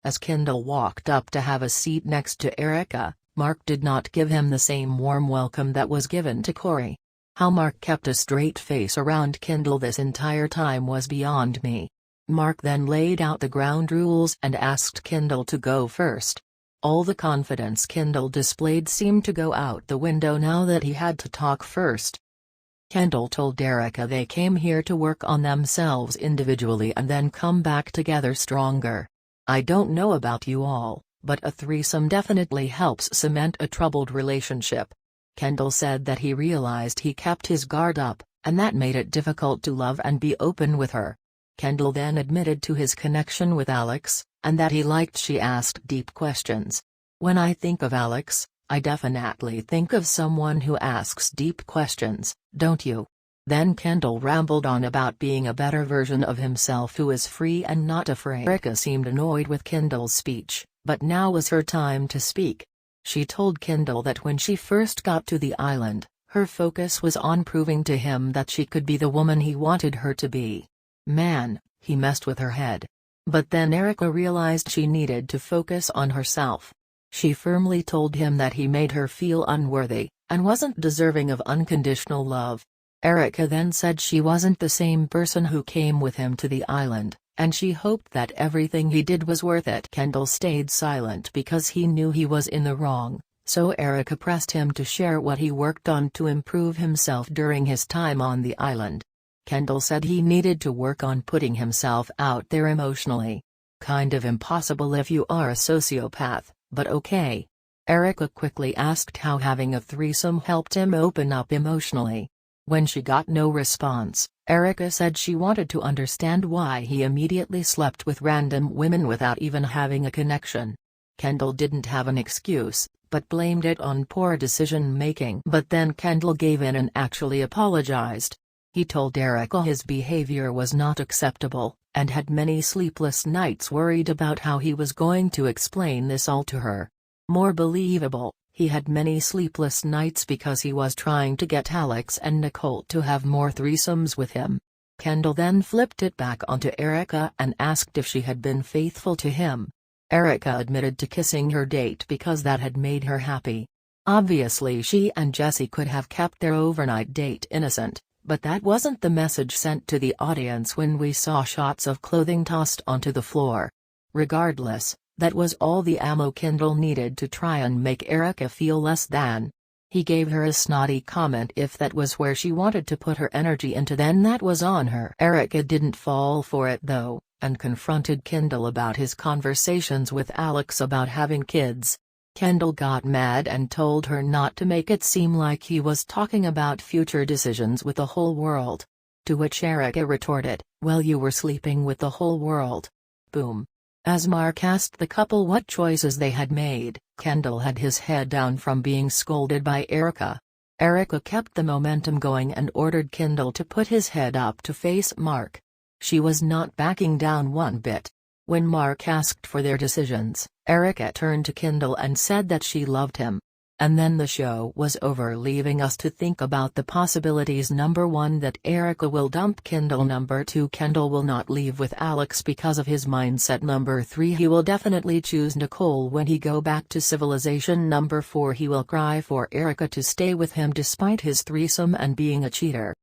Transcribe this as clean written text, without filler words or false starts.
As Kendall walked up to have a seat next to Erica, Mark did not give him the same warm welcome that was given to Corey. How Mark kept a straight face around Kendall this entire time was beyond me. Mark then laid out the ground rules and asked Kendall to go first. All the confidence Kendall displayed seemed to go out the window now that he had to talk first. Kendall told Erica they came here to work on themselves individually and then come back together stronger. I don't know about you all, but a threesome definitely helps cement a troubled relationship. Kendall said that he realized he kept his guard up, and that made it difficult to love and be open with her. Kendall then admitted to his connection with Alex, and that he liked she asked deep questions. When I think of Alex, I definitely think of someone who asks deep questions, don't you? Then Kendall rambled on about being a better version of himself who is free and not afraid. Erica seemed annoyed with Kendall's speech, but now was her time to speak. She told Kendall that when she first got to the island, her focus was on proving to him that she could be the woman he wanted her to be. Man, he messed with her head. But then Erica realized she needed to focus on herself. She firmly told him that he made her feel unworthy, and wasn't deserving of unconditional love. Erica then said she wasn't the same person who came with him to the island, and she hoped that everything he did was worth it. Kendall stayed silent because he knew he was in the wrong, so Erica pressed him to share what he worked on to improve himself during his time on the island. Kendall said he needed to work on putting himself out there emotionally. Kind of impossible if you are a sociopath, but okay. Erica quickly asked how having a threesome helped him open up emotionally. When she got no response, Erica said she wanted to understand why he immediately slept with random women without even having a connection. Kendall didn't have an excuse, but blamed it on poor decision-making. But then Kendall gave in and actually apologized. He told Erica his behavior was not acceptable, and had many sleepless nights worried about how he was going to explain this all to her. More believable, he had many sleepless nights because he was trying to get Alex and Nicole to have more threesomes with him. Kendall then flipped it back onto Erica and asked if she had been faithful to him. Erica admitted to kissing her date because that had made her happy. Obviously she and Jesse could have kept their overnight date innocent, but that wasn't the message sent to the audience when we saw shots of clothing tossed onto the floor. Regardless, that was all the ammo Kendall needed to try and make Erica feel less than. He gave her a snotty comment if that was where she wanted to put her energy into, then that was on her. Erica didn't fall for it though, and confronted Kendall about his conversations with Alex about having kids. Kendall got mad and told her not to make it seem like he was talking about future decisions with the whole world. To which Erica retorted, "Well, you were sleeping with the whole world." Boom. As Mark asked the couple what choices they had made, Kendall had his head down from being scolded by Erica. Erica kept the momentum going and ordered Kendall to put his head up to face Mark. She was not backing down one bit. When Mark asked for their decisions, Erica turned to Kendall and said that she loved him. And then the show was over, leaving us to think about the possibilities. Number 1, that Erica will dump Kendall. Number 2, Kendall will not leave with Alex because of his mindset. Number 3, he will definitely choose Nicole when he go back to civilization. Number 4, he will cry for Erica to stay with him despite his threesome and being a cheater.